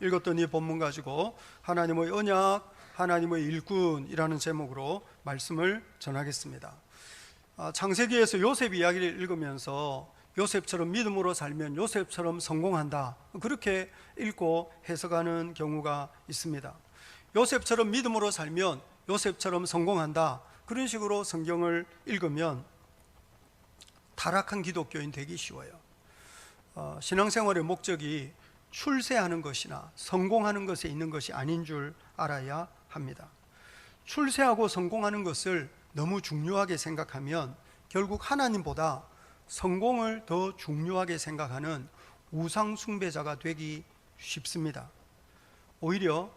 읽었던 이 본문 가지고 하나님의 언약, 하나님의 일꾼이라는 제목으로 말씀을 전하겠습니다. 창세기에서 요셉 이야기를 읽으면서 요셉처럼 믿음으로 살면 요셉처럼 성공한다, 그렇게 읽고 해석하는 경우가 있습니다. 요셉처럼 믿음으로 살면 요셉처럼 성공한다, 그런 식으로 성경을 읽으면 타락한 기독교인 되기 쉬워요. 신앙생활의 목적이 출세하는 것이나 성공하는 것에 있는 것이 아닌 줄 알아야 합니다. 출세하고 성공하는 것을 너무 중요하게 생각하면 결국 하나님보다 성공을 더 중요하게 생각하는 우상 숭배자가 되기 쉽습니다. 오히려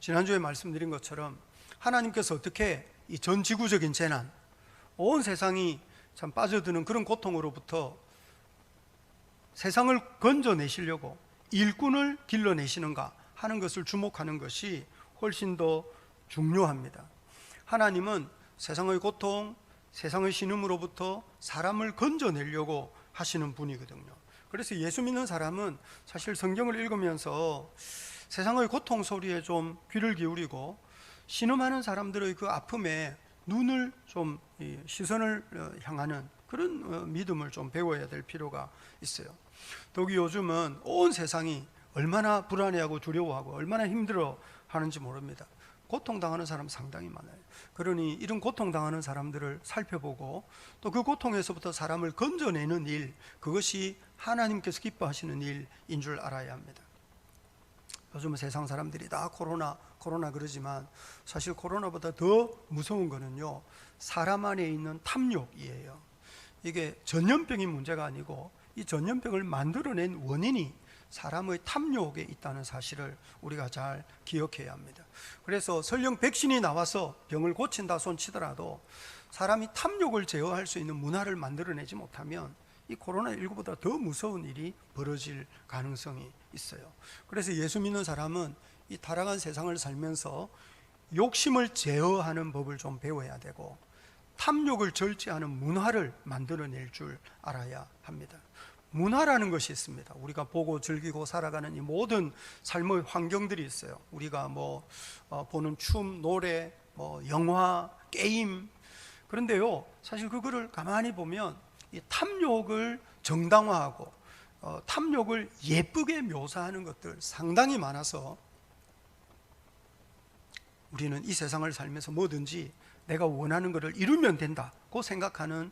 지난주에 말씀드린 것처럼 하나님께서 어떻게 이 전 지구적인 재난, 온 세상이 참 빠져드는 그런 고통으로부터 세상을 건져내시려고 일꾼을 길러내시는가 하는 것을 주목하는 것이 훨씬 더 중요합니다. 하나님은 세상의 고통, 세상의 신음으로부터 사람을 건져내려고 하시는 분이거든요. 그래서 예수 믿는 사람은 사실 성경을 읽으면서 세상의 고통 소리에 좀 귀를 기울이고 신음하는 사람들의 그 아픔에 눈을 좀 시선을 향하는 그런 믿음을 좀 배워야 될 필요가 있어요. 더욱이 요즘은 온 세상이 얼마나 불안해하고 두려워하고 얼마나 힘들어 하는지 모릅니다. 고통당하는 사람 상당히 많아요. 그러니 이런 고통당하는 사람들을 살펴보고 또 그 고통에서부터 사람을 건져내는 일, 그것이 하나님께서 기뻐하시는 일인 줄 알아야 합니다. 요즘은 세상 사람들이 다 코로나 그러지만 사실 코로나보다 더 무서운 거는요, 사람 안에 있는 탐욕이에요. 이게 전염병이 문제가 아니고 이 전염병을 만들어낸 원인이 사람의 탐욕에 있다는 사실을 우리가 잘 기억해야 합니다. 그래서 설령 백신이 나와서 병을 고친다 손치더라도 사람이 탐욕을 제어할 수 있는 문화를 만들어내지 못하면 이 코로나19보다 더 무서운 일이 벌어질 가능성이 있어요. 그래서 예수 믿는 사람은 이 타락한 세상을 살면서 욕심을 제어하는 법을 좀 배워야 되고 탐욕을 절제하는 문화를 만들어낼 줄 알아야 합니다. 문화라는 것이 있습니다. 우리가 보고 즐기고 살아가는 이 모든 삶의 환경들이 있어요. 우리가 보는 춤, 노래, 영화, 게임. 그런데요, 사실 그거를 가만히 보면 이 탐욕을 정당화하고 탐욕을 예쁘게 묘사하는 것들 상당히 많아서 우리는 이 세상을 살면서 뭐든지 내가 원하는 것을 이루면 된다고 생각하는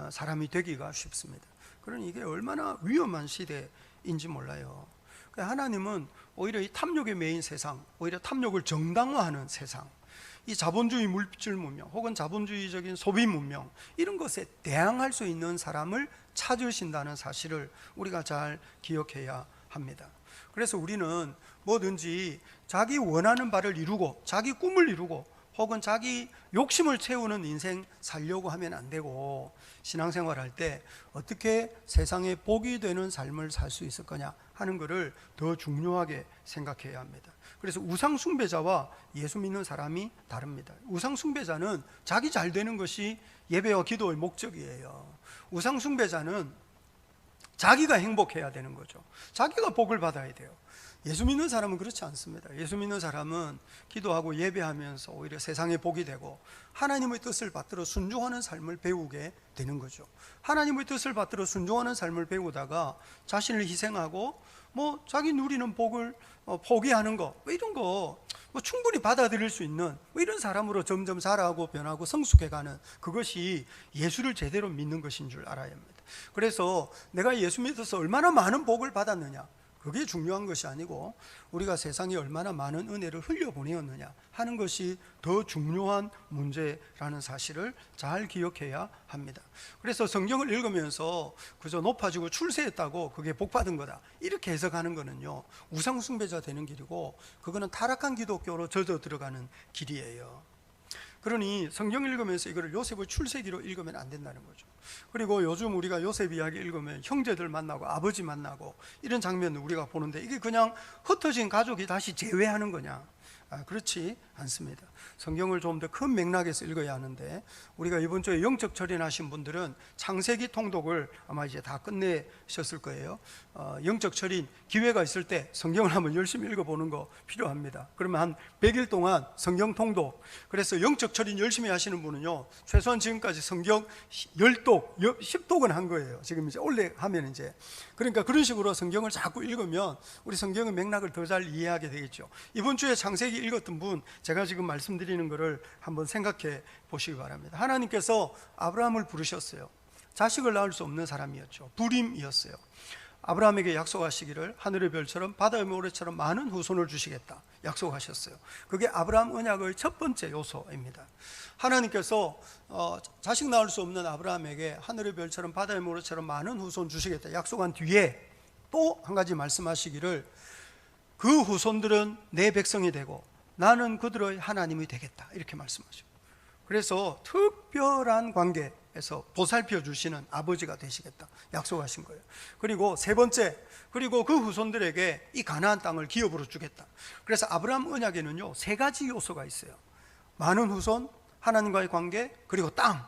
사람이 되기가 쉽습니다. 그러니 이게 얼마나 위험한 시대인지 몰라요. 하나님은 오히려 이 탐욕에 매인 세상, 오히려 탐욕을 정당화하는 세상, 이 자본주의 물질 문명 혹은 자본주의적인 소비 문명, 이런 것에 대항할 수 있는 사람을 찾으신다는 사실을 우리가 잘 기억해야 합니다. 그래서 우리는 뭐든지 자기 원하는 바를 이루고 자기 꿈을 이루고 혹은 자기 욕심을 채우는 인생 살려고 하면 안 되고, 신앙생활 할 때 어떻게 세상에 복이 되는 삶을 살 수 있을 거냐 하는 것을 더 중요하게 생각해야 합니다. 그래서 우상 숭배자와 예수 믿는 사람이 다릅니다. 우상 숭배자는 자기 잘 되는 것이 예배와 기도의 목적이에요. 우상 숭배자는 자기가 행복해야 되는 거죠. 자기가 복을 받아야 돼요. 예수 믿는 사람은 그렇지 않습니다. 예수 믿는 사람은 기도하고 예배하면서 오히려 세상에 복이 되고 하나님의 뜻을 받들어 순종하는 삶을 배우게 되는 거죠. 하나님의 뜻을 받들어 순종하는 삶을 배우다가 자신을 희생하고 자기 누리는 복을 포기하는 거, 이런 거 충분히 받아들일 수 있는 이런 사람으로 점점 자라고 변하고 성숙해가는, 그것이 예수를 제대로 믿는 것인 줄 알아야 합니다. 그래서 내가 예수 믿어서 얼마나 많은 복을 받았느냐, 그게 중요한 것이 아니고 우리가 세상에 얼마나 많은 은혜를 흘려보내었느냐 하는 것이 더 중요한 문제라는 사실을 잘 기억해야 합니다. 그래서 성경을 읽으면서 그저 높아지고 출세했다고 그게 복받은 거다 이렇게 해석하는 거는요, 우상숭배자 되는 길이고 그거는 타락한 기독교로 젖어 들어가는 길이에요. 그러니 성경 읽으면서 이거를 요셉의 출세기로 읽으면 안 된다는 거죠. 그리고 요즘 우리가 요셉 이야기 읽으면 형제들 만나고 아버지 만나고 이런 장면을 우리가 보는데 이게 그냥 흩어진 가족이 다시 재회하는 거냐? 그렇지 않습니다. 성경을 좀 더 큰 맥락에서 읽어야 하는데, 우리가 이번 주에 영적 철인하신 분들은 창세기 통독을 아마 이제 다 끝내셨을 거예요. 영적 철인 기회가 있을 때 성경을 한번 열심히 읽어보는 거 필요합니다. 그러면 한 100일 동안 성경 통독, 그래서 영적 철인 열심히 하시는 분은요, 최소한 지금까지 성경 10독, 10독은 한 거예요. 지금 이제 올해 하면 이제, 그러니까 그런 식으로 성경을 자꾸 읽으면 우리 성경의 맥락을 더 잘 이해하게 되겠죠. 이번 주에 창세기 읽었던 분, 제가 지금 말씀드리는 것을 한번 생각해 보시기 바랍니다. 하나님께서 아브라함을 부르셨어요. 자식을 낳을 수 없는 사람이었죠. 불임이었어요. 아브라함에게 약속하시기를 하늘의 별처럼 바다의 모래처럼 많은 후손을 주시겠다 약속하셨어요. 그게 아브라함 언약의 첫 번째 요소입니다. 하나님께서 자식 낳을 수 없는 아브라함에게 하늘의 별처럼 바다의 모래처럼 많은 후손 주시겠다 약속한 뒤에 또 한 가지 말씀하시기를 그 후손들은 내 백성이 되고 나는 그들의 하나님이 되겠다 이렇게 말씀하죠. 그래서 특별한 관계에서 보살펴 주시는 아버지가 되시겠다 약속하신 거예요. 그리고 세 번째, 그리고 그 후손들에게 이 가나안 땅을 기업으로 주겠다. 그래서 아브라함 언약에는요, 세 가지 요소가 있어요. 많은 후손, 하나님과의 관계, 그리고 땅.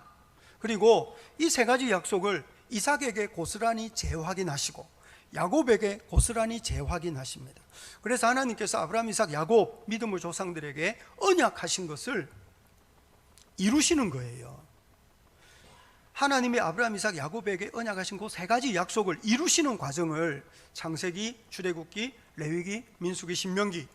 그리고 이 세 가지 약속을 이삭에게 고스란히 재확인하시고 야곱에게 고스란히 재확인하십니다. 그래서 하나님께서 아브라함, 이삭, 야곱 믿음의 조상들에게 언약하신 것을 이루시는 거예요. 하나님이 아브라함, 이삭, 야곱에게 언약하신 그 세 가지 약속을 이루시는 과정을 창세기, 출애굽기, 레위기, 민수기, 신명기,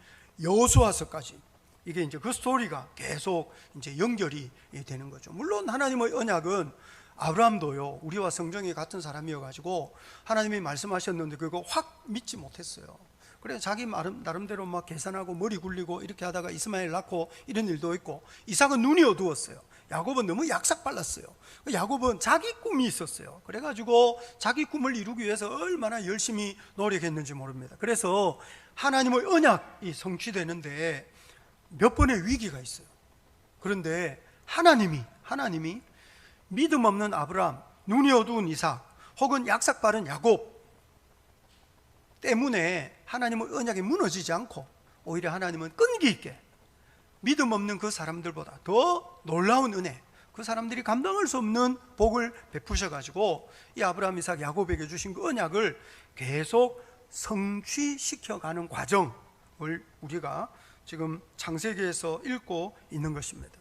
여호수아서까지, 이게 이제 그 스토리가 계속 이제 연결이 되는 거죠. 물론 하나님의 언약은 아브라함도요, 우리와 성정이 같은 사람이어가지고 하나님이 말씀하셨는데 그거 확 믿지 못했어요. 그래서 자기 나름대로 막 계산하고 머리 굴리고 이렇게 하다가 이스마엘 낳고 이런 일도 있고, 이삭은 눈이 어두웠어요. 야곱은 너무 약삭 빨랐어요. 야곱은 자기 꿈이 있었어요. 그래가지고 자기 꿈을 이루기 위해서 얼마나 열심히 노력했는지 모릅니다. 그래서 하나님의 언약이 성취되는데 몇 번의 위기가 있어요. 그런데 하나님이 믿음 없는 아브라함, 눈이 어두운 이삭, 혹은 약삭 빠른 야곱 때문에 하나님의 언약이 무너지지 않고 오히려 하나님은 끈기 있게 믿음 없는 그 사람들보다 더 놀라운 은혜, 그 사람들이 감당할 수 없는 복을 베푸셔가지고 이 아브라함, 이삭, 야곱에게 주신 그 언약을 계속 성취시켜가는 과정을 우리가 지금 창세기에서 읽고 있는 것입니다.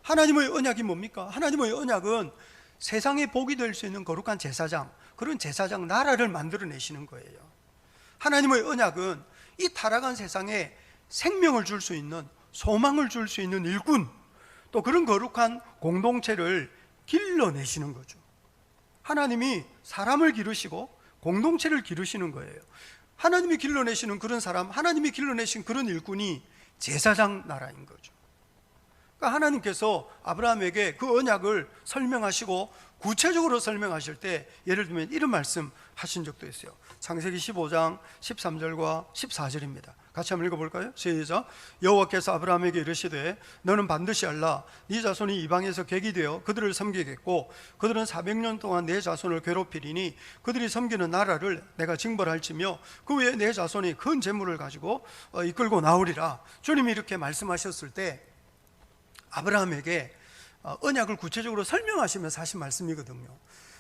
하나님의 언약이 뭡니까? 하나님의 언약은 세상에 복이 될 수 있는 거룩한 제사장, 그런 제사장 나라를 만들어내시는 거예요. 하나님의 언약은 이 타락한 세상에 생명을 줄 수 있는, 소망을 줄 수 있는 일꾼, 또 그런 거룩한 공동체를 길러내시는 거죠. 하나님이 사람을 기르시고 공동체를 기르시는 거예요. 하나님이 길러내시는 그런 사람, 하나님이 길러내신 그런 일꾼이 제사장 나라인 거죠. 그러니까 하나님께서 아브라함에게 그 언약을 설명하시고 구체적으로 설명하실 때 예를 들면 이런 말씀 하신 적도 있어요. 창세기 15장 13절과 14절입니다. 같이 한번 읽어볼까요? 시작. 여호와께서 아브라함에게 이르시되 너는 반드시 알라. 네 자손이 이방에서 객이 되어 그들을 섬기겠고 그들은 400년 동안 내 자손을 괴롭히리니 그들이 섬기는 나라를 내가 징벌할지며 그 후에 내 자손이 큰 재물을 가지고 이끌고 나오리라. 주님이 이렇게 말씀하셨을 때 아브라함에게 언약을 구체적으로 설명하시면서 하신 말씀이거든요.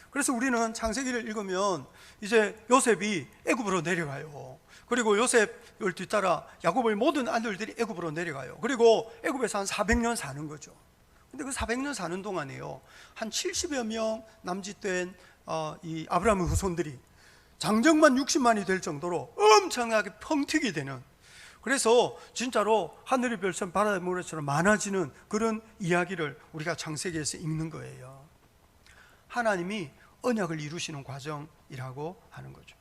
그래서 우리는 창세기를 읽으면 이제 요셉이 애굽으로 내려가요. 그리고 요셉을 뒤따라 야곱의 모든 아들들이 애굽으로 내려가요. 그리고 애굽에서 한 400년 사는 거죠. 근데 그 400년 사는 동안에요, 한 70여 명 남짓된 이 아브라함의 후손들이 장정만 60만이 될 정도로 엄청나게 펑튀기 되는, 그래서 진짜로 하늘의 별처럼 바다의 모래처럼 많아지는 그런 이야기를 우리가 창세기에서 읽는 거예요. 하나님이 언약을 이루시는 과정이라고 하는 거죠.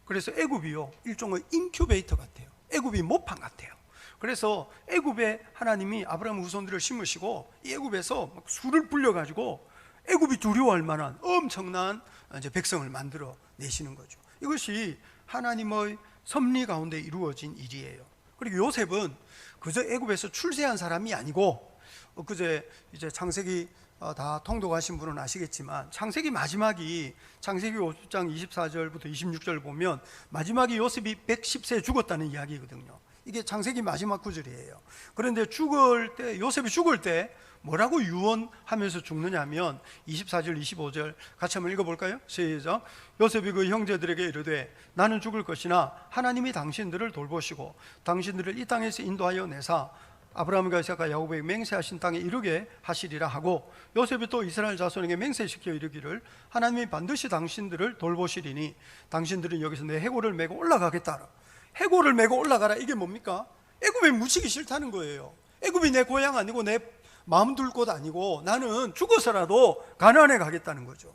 그래서 애굽이요, 일종의 인큐베이터 같아요. 애굽이 모판 같아요. 그래서 애굽에 하나님이 아브라함 후손들을 심으시고 이 애굽에서 막 술을 불려가지고 애굽이 두려워할 만한 엄청난 이제 백성을 만들어 내시는 거죠. 이것이 하나님의 섭리 가운데 이루어진 일이에요. 그리고 요셉은 그저 애굽에서 출세한 사람이 아니고, 그제 이제 창세기 다 통독하신 분은 아시겠지만 창세기 마지막이 창세기 50장 24절부터 26절 보면 마지막에 요셉이 110세에 죽었다는 이야기거든요. 이게 창세기 마지막 구절이에요. 그런데 죽을 때, 요셉이 죽을 때 뭐라고 유언하면서 죽느냐면 24절 25절 같이 한번 읽어볼까요? 시작. 요셉이 그 형제들에게 이르되 나는 죽을 것이나 하나님이 당신들을 돌보시고 당신들을 이 땅에서 인도하여 내사 아브라함과 이삭과 야곱에게 맹세하신 땅에 이르게 하시리라 하고, 요셉이 또 이스라엘 자손에게 맹세시켜 이르기를 하나님이 반드시 당신들을 돌보시리니 당신들은 여기서 내 해골을 메고 올라가겠다. 해골을 메고 올라가라, 이게 뭡니까? 애굽에 묻히기 싫다는 거예요. 애굽이 내 고향 아니고 내 마음 둘 곳 아니고 나는 죽어서라도 가나안에 가겠다는 거죠.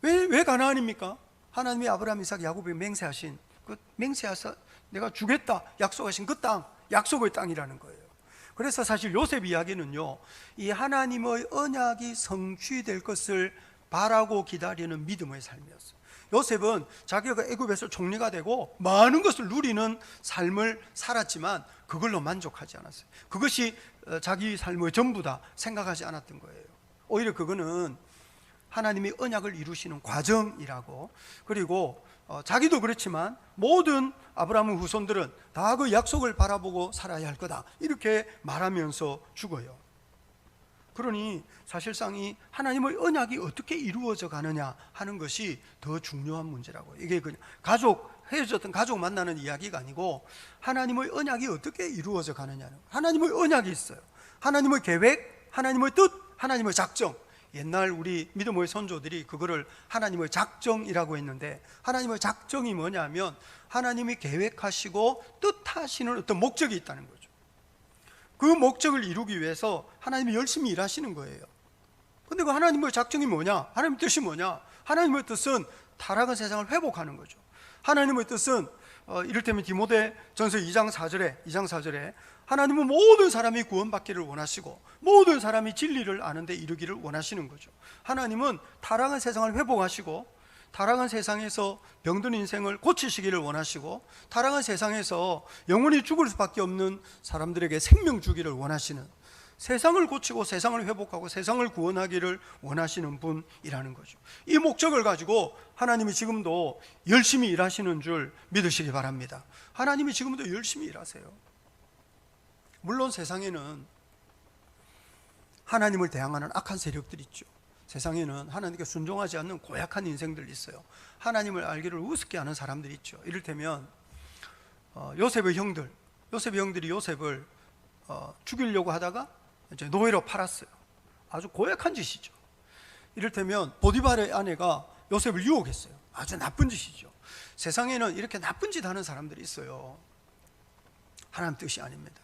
왜 가나안입니까? 하나님이 아브라함, 이삭, 야곱에게 맹세하신, 그 맹세하사 내가 주겠다 약속하신 그 땅, 약속의 땅이라는 거예요. 그래서 사실 요셉 이야기는요, 이 하나님의 언약이 성취될 것을 바라고 기다리는 믿음의 삶이었어요. 요셉은 자기가 애굽에서 총리가 되고 많은 것을 누리는 삶을 살았지만 그걸로 만족하지 않았어요. 그것이 자기 삶의 전부다 생각하지 않았던 거예요. 오히려 그거는 하나님이 언약을 이루시는 과정이라고, 그리고 자기도 그렇지만 모든 아브라함의 후손들은 다 그 약속을 바라보고 살아야 할 거다, 이렇게 말하면서 죽어요. 그러니 사실상 이 하나님의 언약이 어떻게 이루어져 가느냐 하는 것이 더 중요한 문제라고. 이게 그냥 헤어졌던 가족 만나는 이야기가 아니고 하나님의 언약이 어떻게 이루어져 가느냐는, 하나님의 언약이 있어요. 하나님의 계획, 하나님의 뜻, 하나님의 작정. 옛날 우리 믿음의 선조들이 그거를 하나님의 작정이라고 했는데, 하나님의 작정이 뭐냐면 하나님이 계획하시고 뜻하시는 어떤 목적이 있다는 거죠. 그 목적을 이루기 위해서 하나님이 열심히 일하시는 거예요. 근데 그 하나님의 작정이 뭐냐? 하나님의 뜻이 뭐냐? 하나님의 뜻은 타락한 세상을 회복하는 거죠. 하나님의 뜻은 이를테면 디모데 전서 2장 4절에 하나님은 모든 사람이 구원받기를 원하시고 모든 사람이 진리를 아는데 이르기를 원하시는 거죠. 하나님은 타락한 세상을 회복하시고 타락한 세상에서 병든 인생을 고치시기를 원하시고 타락한 세상에서 영원히 죽을 수밖에 없는 사람들에게 생명 주기를 원하시는, 세상을 고치고 세상을 회복하고 세상을 구원하기를 원하시는 분이라는 거죠. 이 목적을 가지고 하나님이 지금도 열심히 일하시는 줄 믿으시기 바랍니다. 하나님이 지금도 열심히 일하세요. 물론 세상에는 하나님을 대항하는 악한 세력들이 있죠. 세상에는 하나님께 순종하지 않는 고약한 인생들이 있어요. 하나님을 알기를 우습게 하는 사람들이 있죠. 이를테면 요셉의 형들이 요셉을 죽이려고 하다가 이제 노예로 팔았어요. 아주 고약한 짓이죠. 이를테면 보디발의 아내가 요셉을 유혹했어요. 아주 나쁜 짓이죠. 세상에는 이렇게 나쁜 짓 하는 사람들이 있어요. 하나님 뜻이 아닙니다.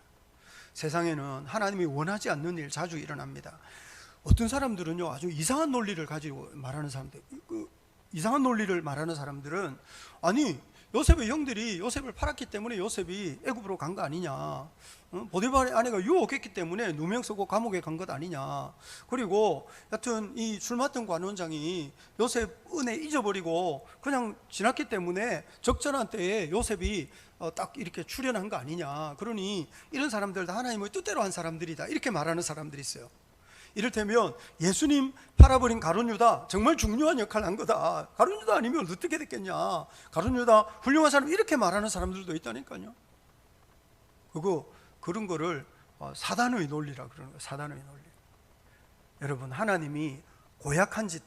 세상에는 하나님이 원하지 않는 일 자주 일어납니다. 어떤 사람들은요, 아주 이상한 논리를 가지고 말하는 사람들, 이상한 논리를 말하는 사람들은, 아니 요셉의 형들이 요셉을 팔았기 때문에 요셉이 애굽으로 간 거 아니냐, 보디발의 아내가 유혹했기 때문에 누명 쓰고 감옥에 간 것 아니냐, 그리고 여튼 이 술 맡은 관원장이 요셉 은혜 잊어버리고 그냥 지났기 때문에 적절한 때에 요셉이 딱 이렇게 출연한 거 아니냐, 그러니 이런 사람들 다 하나님의 뜻대로 한 사람들이다, 이렇게 말하는 사람들이 있어요. 이를테면 예수님 팔아버린 가룟 유다 정말 중요한 역할을 한 거다, 가룟 유다 아니면 어떻게 됐겠냐, 가룟 유다 훌륭한 사람, 이렇게 말하는 사람들도 있다니까요. 그런 거를 사단의 논리라 그러는 거예요. 사단의 논리. 여러분, 하나님이 고약한 짓,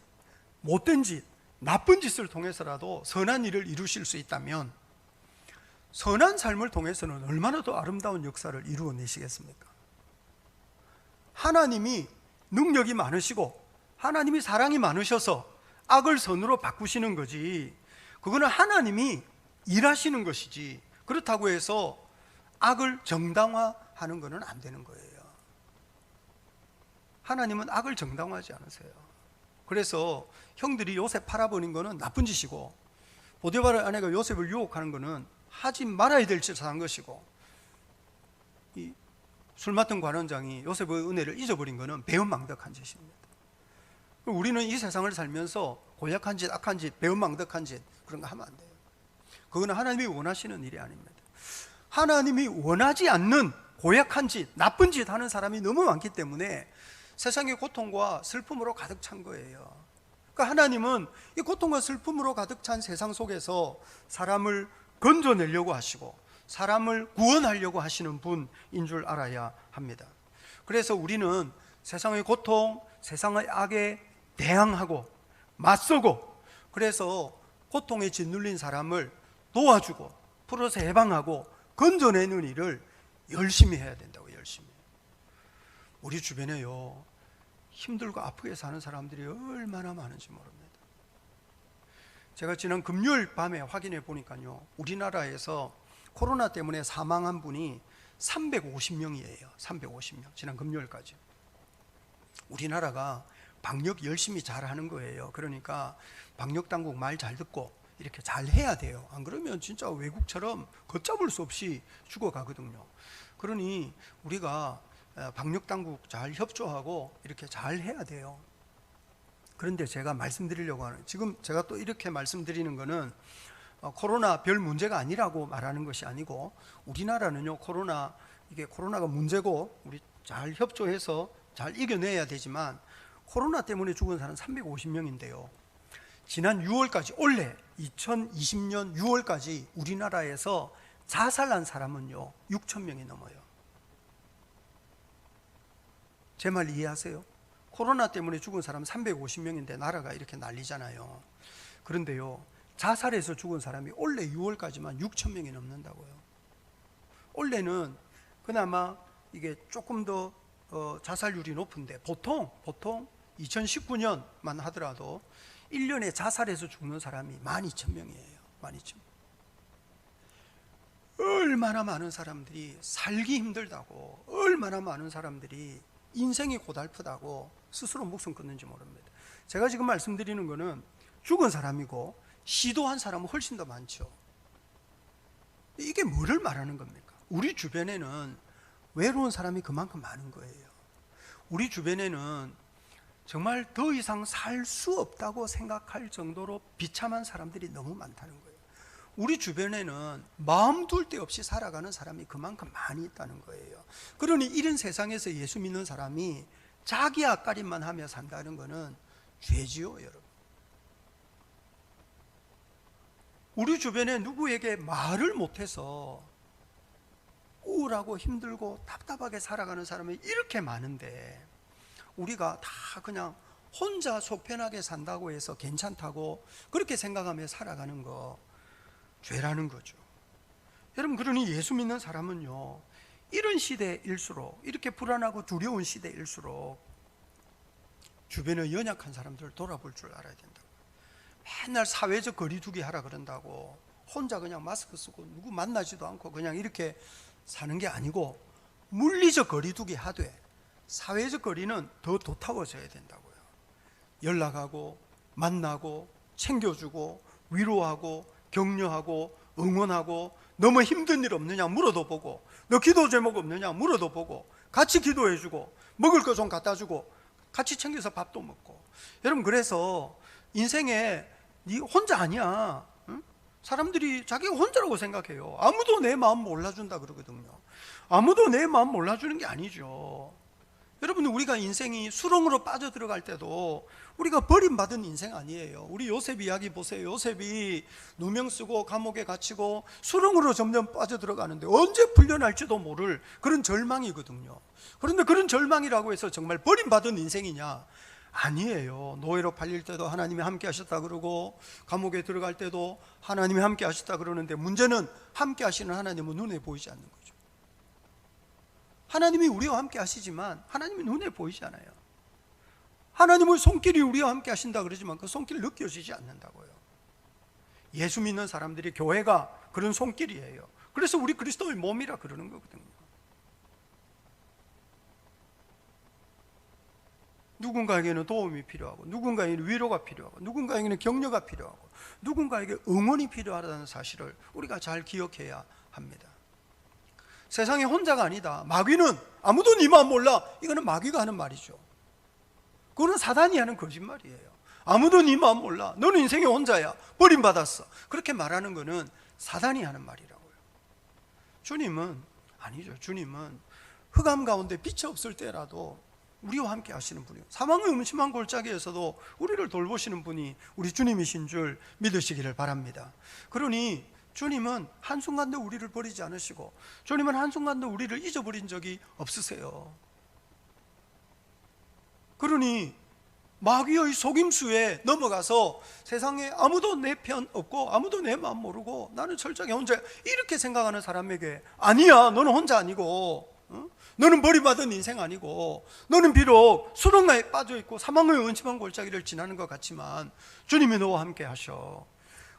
못된 짓, 나쁜 짓을 통해서라도 선한 일을 이루실 수 있다면 선한 삶을 통해서는 얼마나 더 아름다운 역사를 이루어내시겠습니까? 하나님이 능력이 많으시고 하나님이 사랑이 많으셔서 악을 선으로 바꾸시는 거지, 그거는 하나님이 일하시는 것이지, 그렇다고 해서 악을 정당화하는 것은 안 되는 거예요. 하나님은 악을 정당화하지 않으세요. 그래서 형들이 요셉 팔아버린 거는 나쁜 짓이고, 보디발의 아내가 요셉을 유혹하는 거는 하지 말아야 될 짓을 한 것이고, 이 술 맡은 관원장이 요셉의 은혜를 잊어버린 것은 배은망덕한 짓입니다. 우리는 이 세상을 살면서 고약한 짓, 악한 짓, 배은망덕한 짓, 그런 거 하면 안 돼요. 그거는 하나님이 원하시는 일이 아닙니다. 하나님이 원하지 않는 고약한 짓, 나쁜 짓 하는 사람이 너무 많기 때문에 세상의 고통과 슬픔으로 가득 찬 거예요. 그러니까 하나님은 이 고통과 슬픔으로 가득 찬 세상 속에서 사람을 건져내려고 하시고 사람을 구원하려고 하시는 분인 줄 알아야 합니다. 그래서 우리는 세상의 고통, 세상의 악에 대항하고 맞서고, 그래서 고통에 짓눌린 사람을 도와주고 풀어서 해방하고 건져내는 일을 열심히 해야 된다고. 열심히. 우리 주변에요, 힘들고 아프게 사는 사람들이 얼마나 많은지 모릅니다. 제가 지난 금요일 밤에 확인해 보니까요, 우리나라에서 코로나 때문에 사망한 분이 350명이에요. 350명. 지난 금요일까지. 우리나라가 방역 열심히 잘 하는 거예요. 그러니까 방역 당국 말 잘 듣고 이렇게 잘 해야 돼요. 안 그러면 진짜 외국처럼 걷잡을 수 없이 죽어가거든요. 그러니 우리가 방역 당국 잘 협조하고 이렇게 잘 해야 돼요. 그런데 제가 말씀드리려고 하는, 지금 제가 또 이렇게 말씀드리는 거는 코로나 별 문제가 아니라고 말하는 것이 아니고, 우리나라는요, 이게 코로나가 문제고 우리 잘 협조해서 잘 이겨내야 되지만, 코로나 때문에 죽은 사람 350명인데요 지난 6월까지, 올해 2020년 6월까지 우리나라에서 자살한 사람은요 6,000명이 넘어요. 제 말 이해하세요? 코로나 때문에 죽은 사람 350명인데 나라가 이렇게 난리잖아요. 그런데요, 자살해서 죽은 사람이 올해 6월까지만 6,000명이 넘는다고요. 올해는 그나마 이게 조금 더 자살률이 높은데, 보통 2019년만 하더라도 1년에 자살해서 죽는 사람이 12,000명이에요. 12,000명. 얼마나 많은 사람들이 살기 힘들다고, 얼마나 많은 사람들이 인생이 고달프다고 스스로 목숨 끊는지 모릅니다. 제가 지금 말씀드리는 거는 죽은 사람이고 시도한 사람은 훨씬 더 많죠. 이게 뭐를 말하는 겁니까? 우리 주변에는 외로운 사람이 그만큼 많은 거예요. 우리 주변에는 정말 더 이상 살 수 없다고 생각할 정도로 비참한 사람들이 너무 많다는 거예요. 우리 주변에는 마음 둘 데 없이 살아가는 사람이 그만큼 많이 있다는 거예요. 그러니 이런 세상에서 예수 믿는 사람이 자기 앞가림만 하며 산다는 것은 죄지요, 여러분. 우리 주변에 누구에게 말을 못해서 우울하고 힘들고 답답하게 살아가는 사람이 이렇게 많은데, 우리가 다 그냥 혼자 속 편하게 산다고 해서 괜찮다고 그렇게 생각하며 살아가는 거 죄라는 거죠. 여러분, 그러니 예수 믿는 사람은요, 이런 시대일수록, 이렇게 불안하고 두려운 시대일수록 주변의 연약한 사람들을 돌아볼 줄 알아야 된다고. 맨날 사회적 거리두기 하라 그런다고 혼자 그냥 마스크 쓰고 누구 만나지도 않고 그냥 이렇게 사는 게 아니고, 물리적 거리두기 하되 사회적 거리는 더 도타워져야 된다고요. 연락하고 만나고 챙겨주고 위로하고 격려하고 응원하고, 너무 힘든 일 없느냐 물어도 보고, 너 기도 제목 없느냐 물어도 보고, 같이 기도해주고, 먹을 거 좀 갖다 주고, 같이 챙겨서 밥도 먹고. 여러분, 그래서 인생에 네 혼자 아니야. 응? 사람들이 자기가 혼자라고 생각해요. 아무도 내 마음 몰라준다 그러거든요. 아무도 내 마음 몰라주는 게 아니죠. 여러분, 우리가 인생이 수렁으로 빠져들어갈 때도 우리가 버림받은 인생 아니에요. 우리 요셉 이야기 보세요. 요셉이 누명 쓰고 감옥에 갇히고 수렁으로 점점 빠져들어가는데 언제 풀려날지도 모를 그런 절망이거든요. 그런데 그런 절망이라고 해서 정말 버림받은 인생이냐? 아니에요. 노예로 팔릴 때도 하나님이 함께 하셨다 그러고, 감옥에 들어갈 때도 하나님이 함께 하셨다 그러는데, 문제는 함께 하시는 하나님은 눈에 보이지 않는 거죠. 하나님이 우리와 함께 하시지만 하나님이 눈에 보이지 않아요. 하나님의 손길이 우리와 함께 하신다 그러지만 그 손길이 느껴지지 않는다고요. 예수 믿는 사람들이, 교회가 그런 손길이에요. 그래서 우리 그리스도의 몸이라 그러는 거거든요. 누군가에게는 도움이 필요하고, 누군가에게는 위로가 필요하고, 누군가에게는 격려가 필요하고, 누군가에게 응원이 필요하다는 사실을 우리가 잘 기억해야 합니다. 세상에 혼자가 아니다. 마귀는 아무도 네 마음 몰라. 이거는 마귀가 하는 말이죠. 그거는 사단이 하는 거짓말이에요. 아무도 네 마음 몰라. 너는 인생에 혼자야. 버림받았어. 그렇게 말하는 거는 사단이 하는 말이라고요. 주님은 아니죠. 주님은 흑암 가운데 빛이 없을 때라도 우리와 함께 하시는 분이에요. 사망의 음침한 골짜기에서도 우리를 돌보시는 분이 우리 주님이신 줄 믿으시기를 바랍니다. 그러니 주님은 한순간도 우리를 버리지 않으시고 주님은 한순간도 우리를 잊어버린 적이 없으세요. 그러니 마귀의 속임수에 넘어가서 세상에 아무도 내 편 없고 아무도 내 마음 모르고 나는 철저하게 혼자, 이렇게 생각하는 사람에게 아니야, 너는 혼자 아니고, 너는 버림받은 인생 아니고, 너는 비록 수렁가에 빠져있고 사망의 은침한 골짜기를 지나는 것 같지만 주님이 너와 함께 하셔.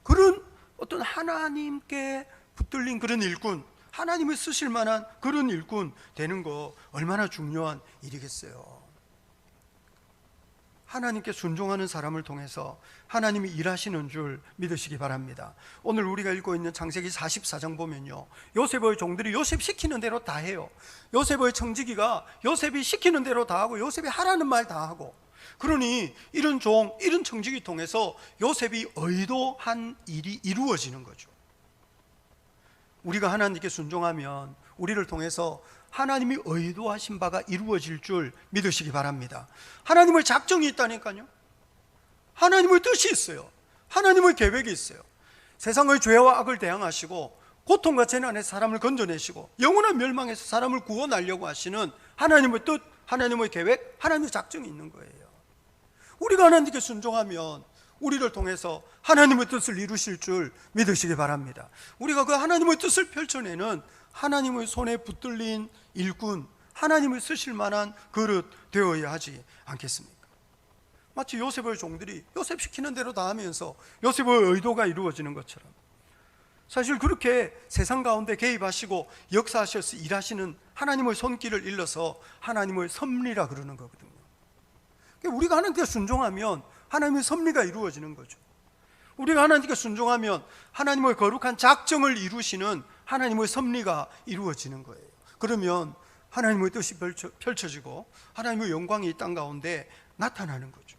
그런 어떤 하나님께 붙들린 그런 일꾼, 하나님을 쓰실 만한 그런 일꾼 되는 거 얼마나 중요한 일이겠어요. 하나님께 순종하는 사람을 통해서 하나님이 일하시는 줄 믿으시기 바랍니다. 오늘 우리가 읽고 있는 창세기 44장 보면요, 요셉의 종들이 요셉 시키는 대로 다 해요. 요셉의 청지기가 요셉이 시키는 대로 다 하고 요셉이 하라는 말 다 하고, 그러니 이런 종, 이런 청지기 통해서 요셉이 의도한 일이 이루어지는 거죠. 우리가 하나님께 순종하면 우리를 통해서 하나님이 의도하신 바가 이루어질 줄 믿으시기 바랍니다. 하나님의 작정이 있다니까요. 하나님의 뜻이 있어요. 하나님의 계획이 있어요. 세상의 죄와 악을 대항하시고 고통과 재난에서 사람을 건져내시고 영원한 멸망에서 사람을 구원하려고 하시는 하나님의 뜻, 하나님의 계획, 하나님의 작정이 있는 거예요. 우리가 하나님께 순종하면 우리를 통해서 하나님의 뜻을 이루실 줄 믿으시기 바랍니다. 우리가 그 하나님의 뜻을 펼쳐내는 하나님의 손에 붙들린 일꾼, 하나님을 쓰실 만한 그릇 되어야 하지 않겠습니까? 마치 요셉의 종들이 요셉 시키는 대로 다 하면서 요셉의 의도가 이루어지는 것처럼, 사실 그렇게 세상 가운데 개입하시고 역사하셔서 일하시는 하나님의 손길을 일러서 하나님의 섭리라 그러는 거거든요. 우리가 하나님께 순종하면 하나님의 섭리가 이루어지는 거죠. 우리가 하나님께 순종하면 하나님의 거룩한 작정을 이루시는 하나님의 섭리가 이루어지는 거예요. 그러면 하나님의 뜻이 펼쳐지고 하나님의 영광이 이 땅 가운데 나타나는 거죠.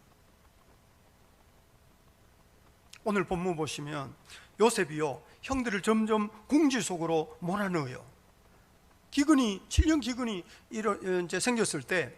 오늘 본문 보시면 요셉이요, 형들을 점점 궁지 속으로 몰아넣어요. 기근이, 7년 기근이 이제 생겼을 때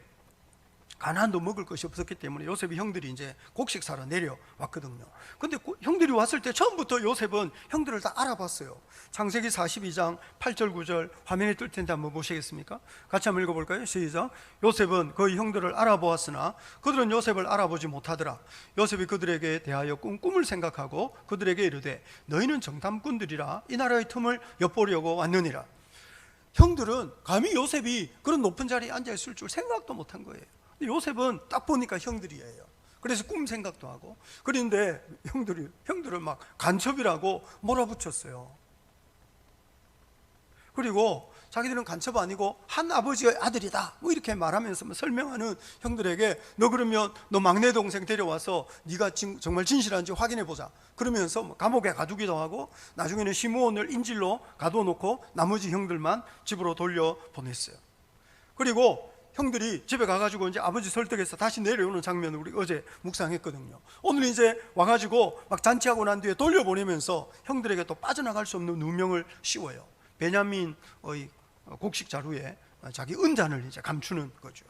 가나안도 먹을 것이 없었기 때문에 요셉이 형들이 이제 곡식 사러 내려왔거든요. 근데 형들이 왔을 때 처음부터 요셉은 형들을 다 알아봤어요. 창세기 42장 8절 9절 화면에 뜰 텐데 한번 보시겠습니까? 같이 한번 읽어볼까요? 시작. 요셉은 그의 형들을 알아보았으나 그들은 요셉을 알아보지 못하더라. 요셉이 그들에게 대하여 꿈을 생각하고 그들에게 이르되 너희는 정탐꾼들이라 이 나라의 틈을 엿보려고 왔느니라. 형들은 감히 요셉이 그런 높은 자리에 앉아있을 줄 생각도 못한 거예요. 요셉은 딱 보니까 형들이에요. 그래서 꿈 생각도 하고, 그런데 형들을 막 간첩이라고 몰아붙였어요. 그리고 자기들은 간첩 아니고 한 아버지의 아들이다 뭐 이렇게 말하면서 설명하는 형들에게 너 그러면 너 막내 동생 데려와서 네가 정말 진실한지 확인해 보자 그러면서 감옥에 가두기도 하고, 나중에는 시므온을 인질로 가둬놓고 나머지 형들만 집으로 돌려보냈어요. 그리고 형들이 집에 가가지고 이제 아버지 설득해서 다시 내려오는 장면을 우리 어제 묵상했거든요. 오늘 이제 와가지고 막 잔치하고 난 뒤에 돌려보내면서 형들에게 또 빠져나갈 수 없는 누명을 씌워요. 베냐민의 곡식 자루에 자기 은잔을 이제 감추는 거죠.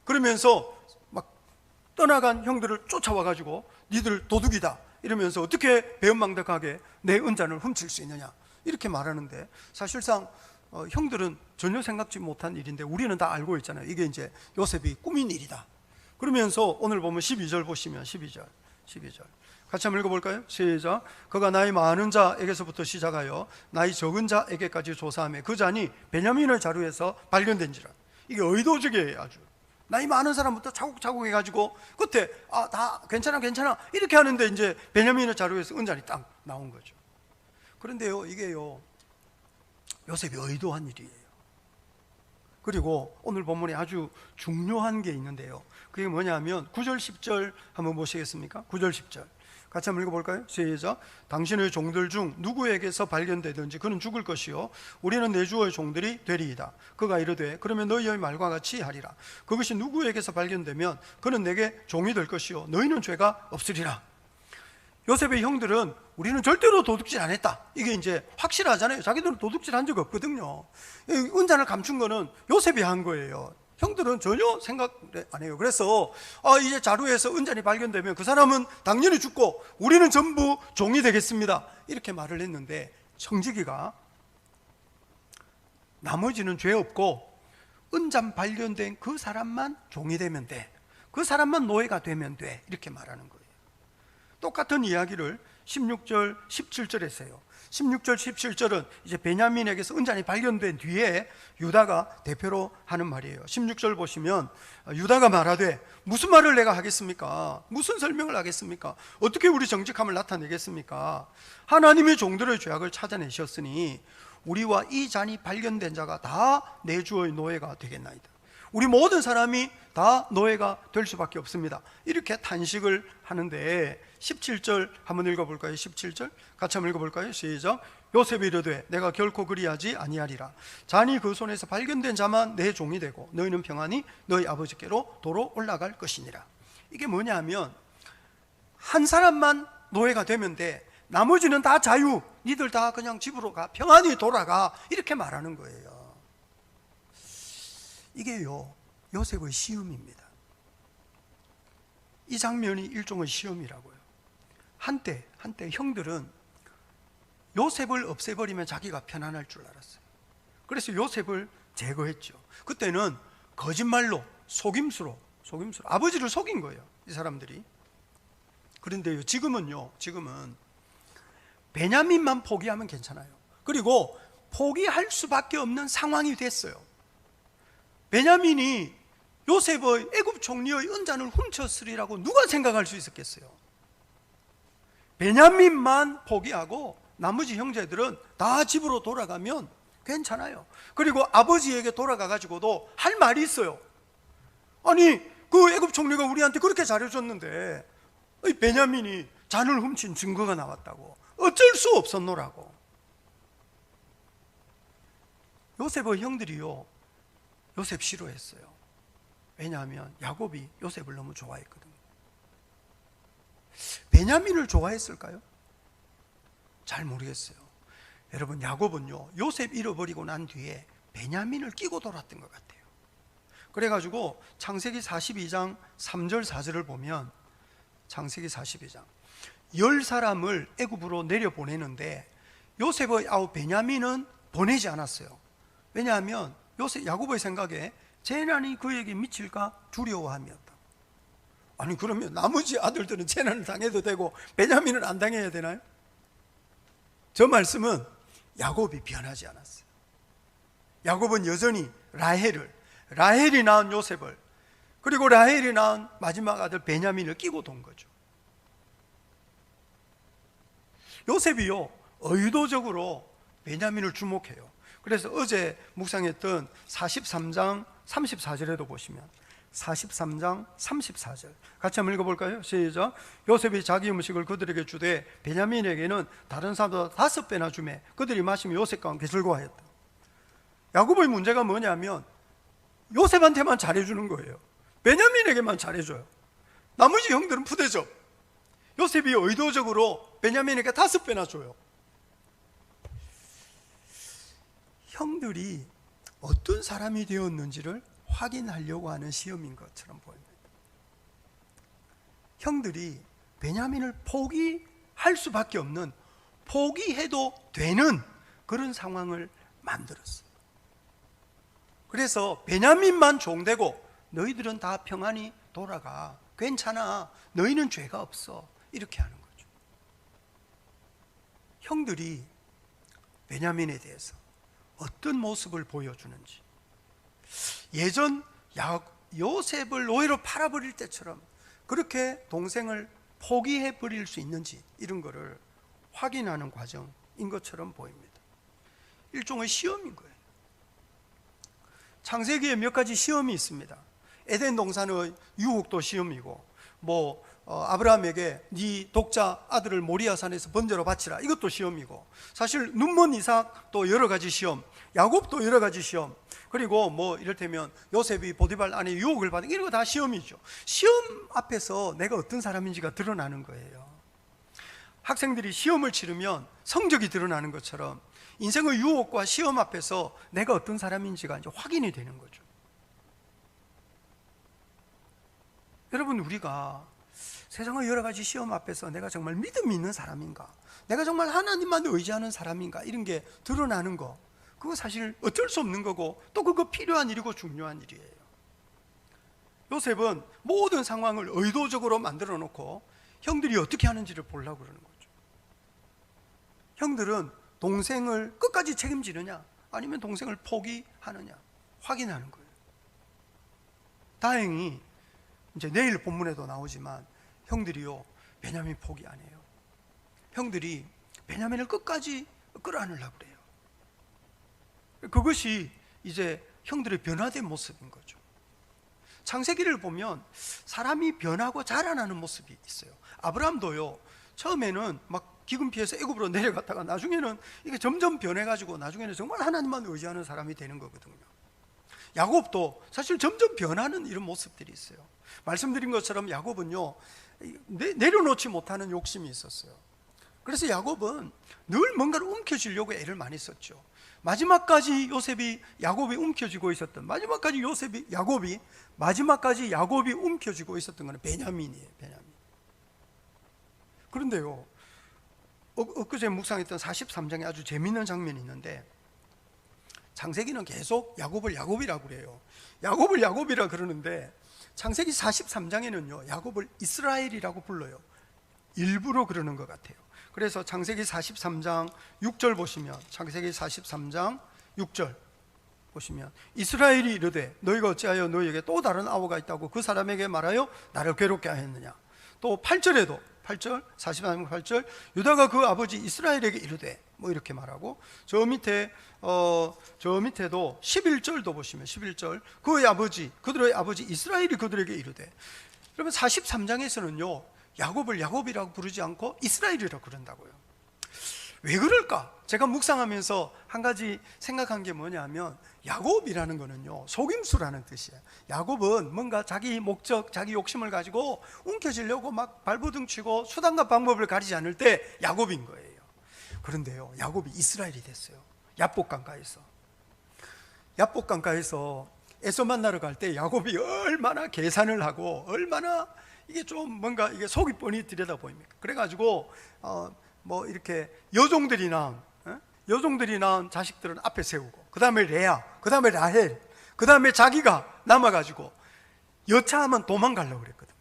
그러면서 막 떠나간 형들을 쫓아와가지고 니들 도둑이다 이러면서 어떻게 배은망덕하게 내 은잔을 훔칠 수 있느냐 이렇게 말하는데, 사실상 형들은 전혀 생각지 못한 일인데 우리는 다 알고 있잖아요. 이게 이제 요셉이 꾸민 일이다. 그러면서 오늘 보면 12절 보시면 12절 같이 한번 읽어볼까요? 시작. 그가 나이 많은 자에게서부터 시작하여 나이 적은 자에게까지 조사하며 그 잔이 베냐민의 자루에서 발견된지라. 이게 의도적이에요. 아주 나이 많은 사람부터 차곡차곡 해가지고 끝에 다 괜찮아 이렇게 하는데 이제 베냐민의 자루에서 은잔이 딱 나온 거죠. 그런데요, 이게요 요셉이 의도한 일이에요. 그리고 오늘 본문에 아주 중요한 게 있는데요, 그게 뭐냐면 9절 10절 한번 보시겠습니까? 9절 10절 같이 한번 읽어볼까요? 시작. 당신의 종들 중 누구에게서 발견되든지 그는 죽을 것이요 우리는 내 주의 종들이 되리이다. 그가 이르되 그러면 너희의 말과 같이 하리라. 그것이 누구에게서 발견되면 그는 내게 종이 될 것이요 너희는 죄가 없으리라. 요셉의 형들은 우리는 절대로 도둑질 안 했다, 이게 이제 확실하잖아요. 자기들은 도둑질 한 적 없거든요. 은잔을 감춘 거는 요셉이 한 거예요. 형들은 전혀 생각 안 해요. 그래서 이제 자루에서 은잔이 발견되면 그 사람은 당연히 죽고 우리는 전부 종이 되겠습니다, 이렇게 말을 했는데, 청지기가 나머지는 죄 없고 은잔 발견된 그 사람만 종이 되면 돼, 그 사람만 노예가 되면 돼, 이렇게 말하는 거예요. 똑같은 이야기를 16절 17절에 했어요. 16절 17절은 이제 베냐민에게서 은잔이 발견된 뒤에 유다가 대표로 하는 말이에요. 16절 보시면 유다가 말하되 무슨 말을 내가 하겠습니까? 무슨 설명을 하겠습니까? 어떻게 우리 정직함을 나타내겠습니까? 하나님의 종들의 죄악을 찾아내셨으니 우리와 이 잔이 발견된 자가 다 내 주의 노예가 되겠나이다. 우리 모든 사람이 다 노예가 될 수밖에 없습니다, 이렇게 탄식을 하는데, 17절 한번 읽어볼까요? 17절 같이 한번 읽어볼까요? 시작. 요셉이 이르되 내가 결코 그리하지 아니하리라. 잔이 그 손에서 발견된 자만 내 종이 되고 너희는 평안히 너희 아버지께로 도로 올라갈 것이니라. 이게 뭐냐 하면, 한 사람만 노예가 되면 돼, 나머지는 다 자유, 니들 다 그냥 집으로 가, 평안히 돌아가, 이렇게 말하는 거예요. 이게요, 요셉의 시험입니다. 이 장면이 일종의 시험이라고요. 한때 형들은 요셉을 없애버리면 자기가 편안할 줄 알았어요. 그래서 요셉을 제거했죠. 그때는 거짓말로, 속임수로 아버지를 속인 거예요, 이 사람들이. 그런데요, 지금은 베냐민만 포기하면 괜찮아요. 그리고 포기할 수밖에 없는 상황이 됐어요. 베냐민이 요셉의 애굽 총리의 은잔을 훔쳤으리라고 누가 생각할 수 있었겠어요? 베냐민만 포기하고 나머지 형제들은 다 집으로 돌아가면 괜찮아요. 그리고 아버지에게 돌아가 가지고도 할 말이 있어요. 아니, 그 애굽 총리가 우리한테 그렇게 잘해줬는데 베냐민이 잔을 훔친 증거가 나왔다고, 어쩔 수 없었노라고. 요셉의 형들이요, 요셉 싫어했어요. 왜냐하면 야곱이 요셉을 너무 좋아했거든요. 베냐민을 좋아했을까요? 잘 모르겠어요. 여러분, 야곱은요, 요셉 잃어버리고 난 뒤에 베냐민을 끼고 돌았던 것 같아요. 그래가지고 창세기 42장 3절 4절을 보면, 창세기 42장 10사람을 애굽으로 내려보내는데 요셉의 아우 베냐민은 보내지 않았어요. 왜냐하면 야곱의 생각에 재난이 그에게 미칠까 두려워함이었다. 아니, 그러면 나머지 아들들은 재난을 당해도 되고 베냐민은 안 당해야 되나요? 저 말씀은 야곱이 변하지 않았어요. 야곱은 여전히 라헬이 낳은 요셉을, 그리고 라헬이 낳은 마지막 아들 베냐민을 끼고 돈 거죠. 요셉이요, 의도적으로 베냐민을 주목해요. 그래서 어제 묵상했던 43장 34절에도 보시면, 43장 34절 같이 한번 읽어볼까요? 시작. 요셉이 자기 음식을 그들에게 주되 베냐민에게는 다른 사람보다 5배나 주매 그들이 마시며 요셉과 함께 즐거워하였다. 야곱의 문제가 뭐냐면 요셉한테만 잘해주는 거예요. 베냐민에게만 잘해줘요. 나머지 형들은 푸대죠. 요셉이 의도적으로 베냐민에게 5배나 줘요. 형들이 어떤 사람이 되었는지를 확인하려고 하는 시험인 것처럼 보입니다. 형들이 베냐민을 포기할 수밖에 없는, 포기해도 되는 그런 상황을 만들었어요. 그래서 베냐민만 종되고 너희들은 다 평안히 돌아가, 괜찮아, 너희는 죄가 없어, 이렇게 하는 거죠. 형들이 베냐민에 대해서 어떤 모습을 보여주는지, 예전 요셉을 노예로 팔아버릴 때처럼 그렇게 동생을 포기해버릴 수 있는지, 이런 거를 확인하는 과정인 것처럼 보입니다. 일종의 시험인 거예요. 창세기에 몇 가지 시험이 있습니다. 에덴 동산의 유혹도 시험이고, 아브라함에게 네 독자 아들을 모리아산에서 번제로 바치라, 이것도 시험이고, 사실 눈먼 이삭도 여러 가지 시험, 야곱도 여러 가지 시험, 그리고 이를테면 요셉이 보디발 안에 유혹을 받은, 이런 거 다 시험이죠. 시험 앞에서 내가 어떤 사람인지가 드러나는 거예요. 학생들이 시험을 치르면 성적이 드러나는 것처럼 인생의 유혹과 시험 앞에서 내가 어떤 사람인지가 이제 확인이 되는 거죠. 여러분, 우리가 세상의 여러 가지 시험 앞에서 내가 정말 믿음이 있는 사람인가, 내가 정말 하나님만 의지하는 사람인가, 이런 게 드러나는 거, 그거 사실 어쩔 수 없는 거고, 또 그거 필요한 일이고 중요한 일이에요. 요셉은 모든 상황을 의도적으로 만들어 놓고 형들이 어떻게 하는지를 보려고 그러는 거죠. 형들은 동생을 끝까지 책임지느냐, 아니면 동생을 포기하느냐 확인하는 거예요. 다행히 이제 내일 본문에도 나오지만 형들이요, 베냐민 포기 안 해요. 형들이 베냐민을 끝까지 끌어안으려고 그래요. 그것이 이제 형들의 변화된 모습인 거죠. 창세기를 보면 사람이 변하고 자라나는 모습이 있어요. 아브라함도요, 처음에는 막 기근 피해서 애굽으로 내려갔다가 나중에는 이게 점점 변해가지고 나중에는 정말 하나님만 의지하는 사람이 되는 거거든요. 야곱도 사실 점점 변하는 이런 모습들이 있어요. 말씀드린 것처럼 야곱은요, 내려놓지 못하는 욕심이 있었어요. 그래서 야곱은 늘 뭔가를 움켜쥐려고 애를 많이 썼죠. 마지막까지 야곱이 움켜쥐고 있었던, 마지막까지 야곱이 움켜쥐고 있었던 것은 베냐민이에요. 베냐민. 그런데요, 엊그제 묵상했던 43장에 아주 재미있는 장면이 있는데, 창세기는 계속 야곱이라고 그래요. 야곱이라 그러는데 창세기 43장에는요, 야곱을 이스라엘이라고 불러요. 일부러 그러는 것 같아요. 그래서 창세기 43장 6절 보시면, 창세기 43장 6절 보시면, 이스라엘이 이르되 너희가 어찌하여 너희에게 또 다른 아우가 있다고 그 사람에게 말하여 나를 괴롭게 하였느냐. 또 8절에도 43장 8절, 유다가 그 아버지 이스라엘에게 이르되, 뭐 이렇게 말하고, 저 밑에도 11절도 보시면 11절, 그들의 아버지 이스라엘이 그들에게 이르되. 여러분, 43장에서는요 야곱을 야곱이라고 부르지 않고 이스라엘이라고 그런다고요. 왜 그럴까? 제가 묵상하면서 한 가지 생각한 게 뭐냐면, 야곱이라는 거는요, 속임수라는 뜻이에요. 야곱은 뭔가 자기 목적, 자기 욕심을 가지고 움켜쥐려고 막 발버둥치고 수단과 방법을 가리지 않을 때 야곱인 거예요. 그런데요, 야곱이 이스라엘이 됐어요. 야복강가에서 에서 만나러 갈 때 야곱이 얼마나 계산을 하고, 얼마나 이게 좀 뭔가 이게 속이 뻔히 들여다 보입니까? 그래가지고 뭐 이렇게 여종들이 낳은 자식들은 앞에 세우고, 그 다음에 레아, 그 다음에 라헬, 그 다음에 자기가 남아가지고 여차하면 도망가려고 그랬거든요.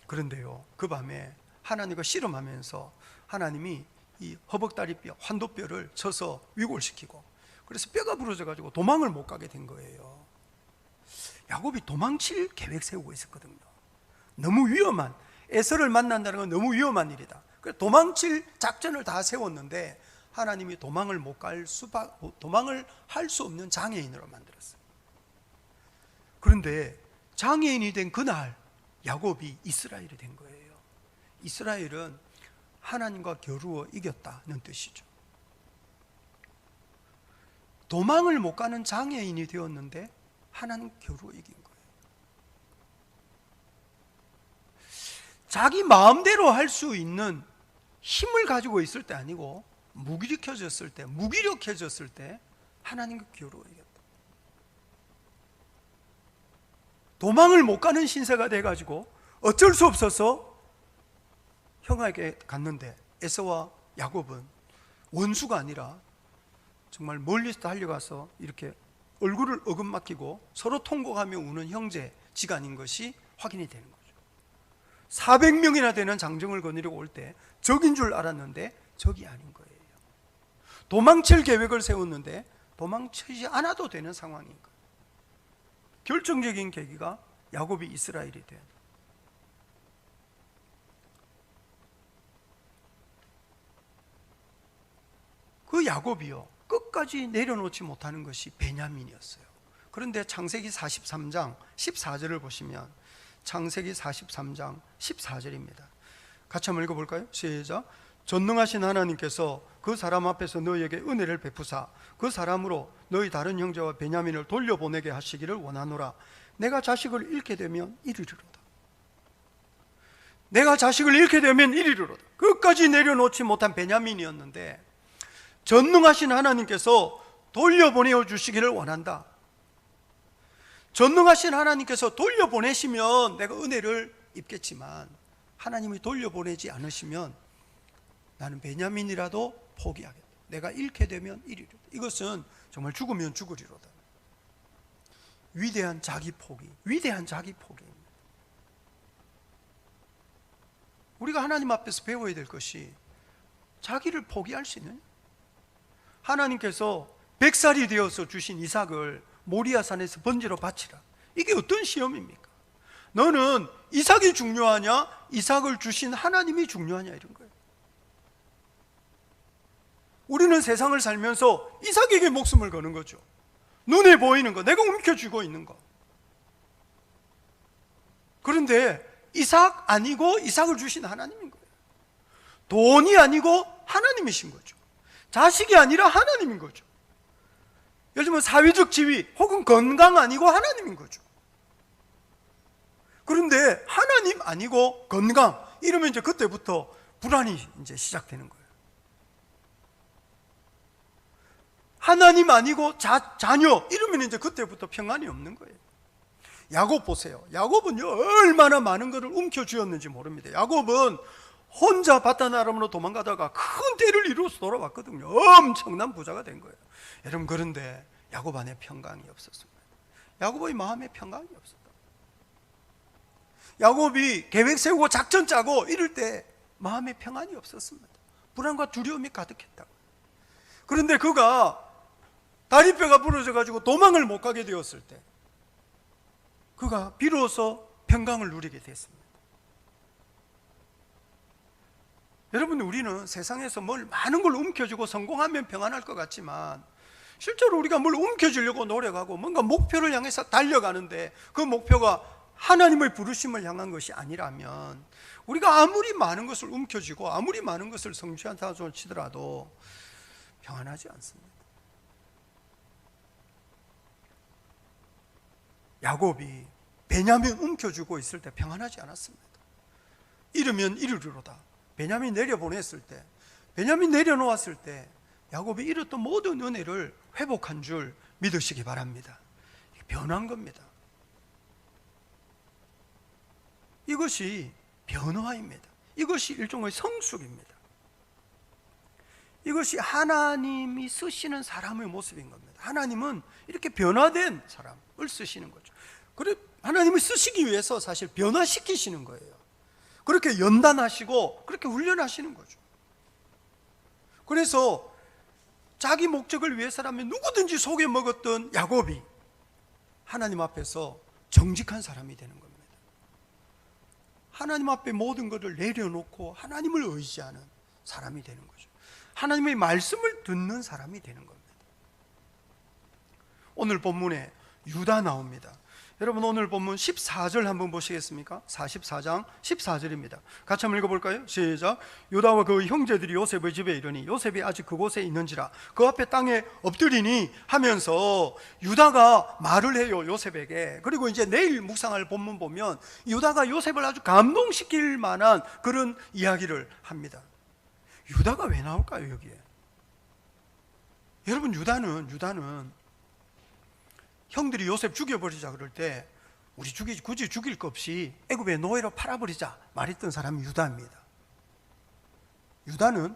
그런데요, 그 밤에 하나님과 씨름하면서 하나님이 이 허벅다리뼈, 환도뼈를 쳐서 위골시키고, 그래서 뼈가 부러져가지고 도망을 못 가게 된 거예요. 야곱이 도망칠 계획 세우고 있었거든요. 너무 위험한, 에서를 만난다는 건 너무 위험한 일이다. 그래서 도망칠 작전을 다 세웠는데 하나님이 도망을 할 수 없는 장애인으로 만들었어요. 그런데 장애인이 된 그날 야곱이 이스라엘이 된 거예요. 이스라엘은 하나님과 겨루어 이겼다는 뜻이죠. 도망을 못 가는 장애인이 되었는데 하나님 겨루어 이긴 거예요. 자기 마음대로 할 수 있는 힘을 가지고 있을 때 아니고 무기력해졌을 때 하나님과 겨루어 이겼다. 도망을 못 가는 신세가 돼가지고 어쩔 수 없어서 형에게 갔는데, 에서와 야곱은 원수가 아니라 정말 멀리서 달려가서 이렇게 얼굴을 어금맞히고 서로 통곡하며 우는 형제지간인 것이 확인이 되는 거죠. 400명이나 되는 장정을 거느리고 올 때 적인 줄 알았는데 적이 아닌 거예요. 도망칠 계획을 세웠는데 도망치지 않아도 되는 상황인 거예요. 결정적인 계기가 야곱이 이스라엘이 된, 그 야곱이요, 끝까지 내려놓지 못하는 것이 베냐민이었어요. 그런데 창세기 43장 14절을 보시면, 창세기 43장 14절입니다. 같이 한번 읽어볼까요? 시작. 전능하신 하나님께서 그 사람 앞에서 너희에게 은혜를 베푸사 그 사람으로 너희 다른 형제와 베냐민을 돌려보내게 하시기를 원하노라. 내가 자식을 잃게 되면 이리로다. 내가 자식을 잃게 되면 이리로다. 끝까지 내려놓지 못한 베냐민이었는데 전능하신 하나님께서 돌려보내어 주시기를 원한다. 전능하신 하나님께서 돌려보내시면 내가 은혜를 입겠지만 하나님이 돌려보내지 않으시면 나는 베냐민이라도 포기하겠다. 내가 잃게 되면 이리로다. 이것은 정말 죽으면 죽으리로다. 위대한 자기 포기, 위대한 자기 포기입니다. 우리가 하나님 앞에서 배워야 될 것이 자기를 포기할 수 있는, 하나님께서 100살이 되어서 주신 이삭을 모리아산에서 번제로 바치라. 이게 어떤 시험입니까? 너는 이삭이 중요하냐, 이삭을 주신 하나님이 중요하냐, 이런 거예요. 우리는 세상을 살면서 이삭에게 목숨을 거는 거죠. 눈에 보이는 거, 내가 움켜쥐고 있는 거. 그런데 이삭 아니고 이삭을 주신 하나님인 거예요. 돈이 아니고 하나님이신 거죠. 자식이 아니라 하나님인 거죠. 요즘은 사회적 지위 혹은 건강 아니고 하나님인 거죠. 그런데 하나님 아니고 건강 이러면 이제 그때부터 불안이 이제 시작되는 거예요. 하나님 아니고 자녀 이러면 이제 그때부터 평안이 없는 거예요. 야곱 보세요. 야곱은요 얼마나 많은 것을 움켜쥐었는지 모릅니다. 야곱은 혼자 바다나람으로 도망가다가 큰 대를 이루어서 돌아왔거든요. 엄청난 부자가 된 거예요. 여러분, 그런데 야곱 안에 평강이 없었습니다. 야곱의 마음에 평강이 없었다. 야곱이 계획 세우고 작전 짜고 이럴 때 마음에 평안이 없었습니다. 불안과 두려움이 가득했다고. 그런데 그가 다리뼈가 부러져 가지고 도망을 못 가게 되었을 때 그가 비로소 평강을 누리게 됐습니다. 여러분, 우리는 세상에서 뭘 많은 걸 움켜쥐고 성공하면 평안할 것 같지만 실제로 우리가 뭘 움켜쥐려고 노력하고 뭔가 목표를 향해서 달려가는데 그 목표가 하나님의 부르심을 향한 것이 아니라면 우리가 아무리 많은 것을 움켜쥐고 아무리 많은 것을 성취한다 치더라도 평안하지 않습니다. 야곱이 베냐민 움켜쥐고 있을 때 평안하지 않았습니다. 잃으면 이르리로다. 베냐민 내려보냈을 때, 베냐민 내려놓았을 때 야곱이 잃었던 모든 은혜를 회복한 줄 믿으시기 바랍니다. 변한 겁니다. 이것이 변화입니다. 이것이 일종의 성숙입니다. 이것이 하나님이 쓰시는 사람의 모습인 겁니다. 하나님은 이렇게 변화된 사람을 쓰시는 거죠. 그래, 하나님을 쓰시기 위해서 사실 변화시키시는 거예요. 그렇게 연단하시고 그렇게 훈련하시는 거죠. 그래서 자기 목적을 위해서라면 누구든지 속여 먹었던 야곱이 하나님 앞에서 정직한 사람이 되는 겁니다. 하나님 앞에 모든 것을 내려놓고 하나님을 의지하는 사람이 되는 거죠. 하나님의 말씀을 듣는 사람이 되는 겁니다. 오늘 본문에 유다 나옵니다. 여러분, 오늘 본문 14절 한번 보시겠습니까? 44장 14절입니다. 같이 한번 읽어볼까요? 시작. 유다와 그 형제들이 요셉의 집에 이르니 요셉이 아직 그곳에 있는지라 그 앞에 땅에 엎드리니 하면서 유다가 말을 해요, 요셉에게. 그리고 이제 내일 묵상할 본문 보면 유다가 요셉을 아주 감동시킬 만한 그런 이야기를 합니다. 유다가 왜 나올까요, 여기에? 여러분, 유다는 형들이 요셉 죽여버리자 그럴 때 우리 굳이 죽일 것 없이 애굽의 노예로 팔아버리자 말했던 사람이 유다입니다. 유다는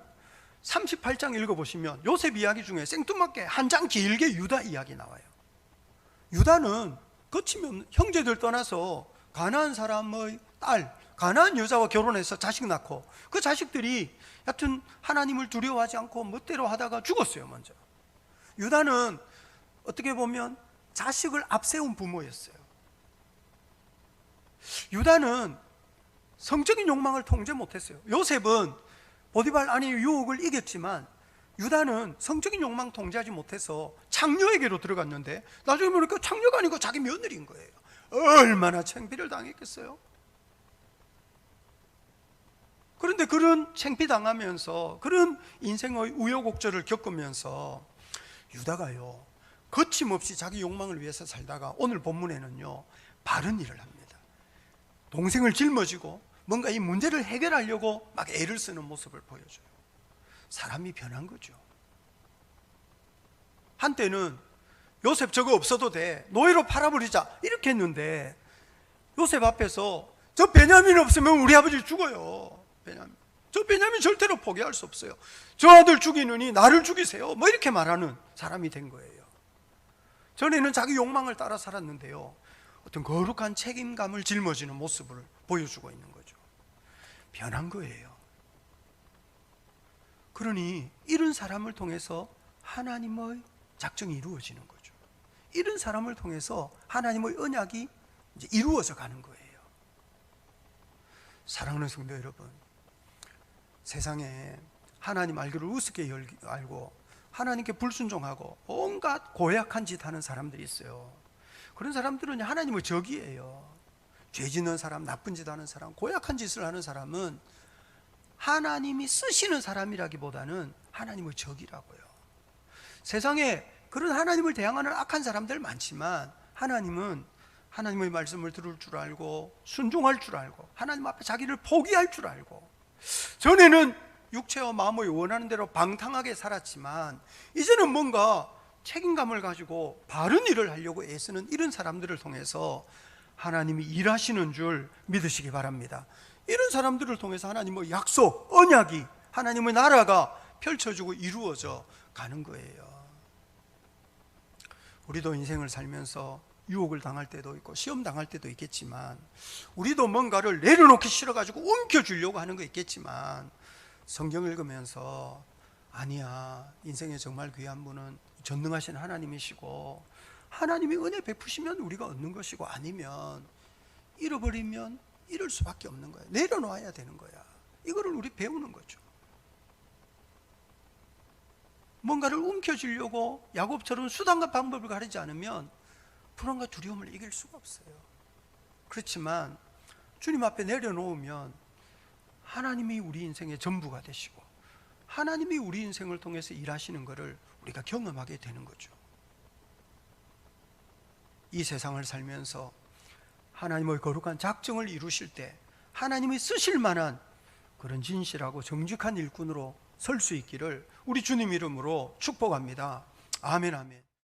38장 읽어보시면 요셉 이야기 중에 생뚱맞게 한 장 길게 유다 이야기 나와요. 유다는 거치면 형제들 떠나서 가나안 사람의 딸, 가나안 여자와 결혼해서 자식 낳고 그 자식들이 여튼 하나님을 두려워하지 않고 멋대로 하다가 죽었어요, 먼저. 유다는 어떻게 보면 자식을 앞세운 부모였어요. 유다는 성적인 욕망을 통제 못했어요. 요셉은 보디발 아내의 유혹을 이겼지만 유다는 성적인 욕망 통제하지 못해서 창녀에게로 들어갔는데 나중에 보니까 창녀가 아니고 자기 며느리인 거예요. 얼마나 창피를 당했겠어요. 그런데 그런 창피당하면서 그런 인생의 우여곡절을 겪으면서 유다가요 거침없이 자기 욕망을 위해서 살다가 오늘 본문에는요 바른 일을 합니다. 동생을 짊어지고 뭔가 이 문제를 해결하려고 막 애를 쓰는 모습을 보여줘요. 사람이 변한 거죠. 한때는 요셉 저거 없어도 돼, 노예로 팔아버리자, 이렇게 했는데 요셉 앞에서 저 베냐민 없으면 우리 아버지 죽어요. 저 베냐민 절대로 포기할 수 없어요. 저 아들 죽이느니 나를 죽이세요, 뭐 이렇게 말하는 사람이 된 거예요. 전에는 자기 욕망을 따라 살았는데요, 어떤 거룩한 책임감을 짊어지는 모습을 보여주고 있는 거죠. 변한 거예요. 그러니 이런 사람을 통해서 하나님의 작정이 이루어지는 거죠. 이런 사람을 통해서 하나님의 언약이 이제 이루어져 가는 거예요. 사랑하는 성도 여러분, 세상에 하나님 알기를 우습게 알고 하나님께 불순종하고 온갖 고약한 짓 하는 사람들이 있어요. 그런 사람들은 하나님의 적이에요. 죄 짓는 사람, 나쁜 짓 하는 사람, 고약한 짓을 하는 사람은 하나님이 쓰시는 사람이라기보다는 하나님의 적이라고요. 세상에 그런 하나님을 대항하는 악한 사람들 많지만 하나님은 하나님의 말씀을 들을 줄 알고 순종할 줄 알고 하나님 앞에 자기를 포기할 줄 알고, 전에는 육체와 마음의 원하는 대로 방탕하게 살았지만 이제는 뭔가 책임감을 가지고 바른 일을 하려고 애쓰는 이런 사람들을 통해서 하나님이 일하시는 줄 믿으시기 바랍니다. 이런 사람들을 통해서 하나님의 약속, 언약이, 하나님의 나라가 펼쳐지고 이루어져 가는 거예요. 우리도 인생을 살면서 유혹을 당할 때도 있고 시험 당할 때도 있겠지만, 우리도 뭔가를 내려놓기 싫어가지고 움켜쥐려고 하는 거 있겠지만, 성경 읽으면서 아니야, 인생에 정말 귀한 분은 전능하신 하나님이시고 하나님이 은혜 베푸시면 우리가 얻는 것이고, 아니면 잃어버리면 잃을 수밖에 없는 거야. 내려놓아야 되는 거야. 이거를 우리 배우는 거죠. 뭔가를 움켜쥐려고 야곱처럼 수단과 방법을 가리지 않으면 불안과 두려움을 이길 수가 없어요. 그렇지만 주님 앞에 내려놓으면 하나님이 우리 인생의 전부가 되시고 하나님이 우리 인생을 통해서 일하시는 것을 우리가 경험하게 되는 거죠. 이 세상을 살면서 하나님의 거룩한 작정을 이루실 때 하나님이 쓰실 만한 그런 진실하고 정직한 일꾼으로 설 수 있기를 우리 주님 이름으로 축복합니다. 아멘, 아멘.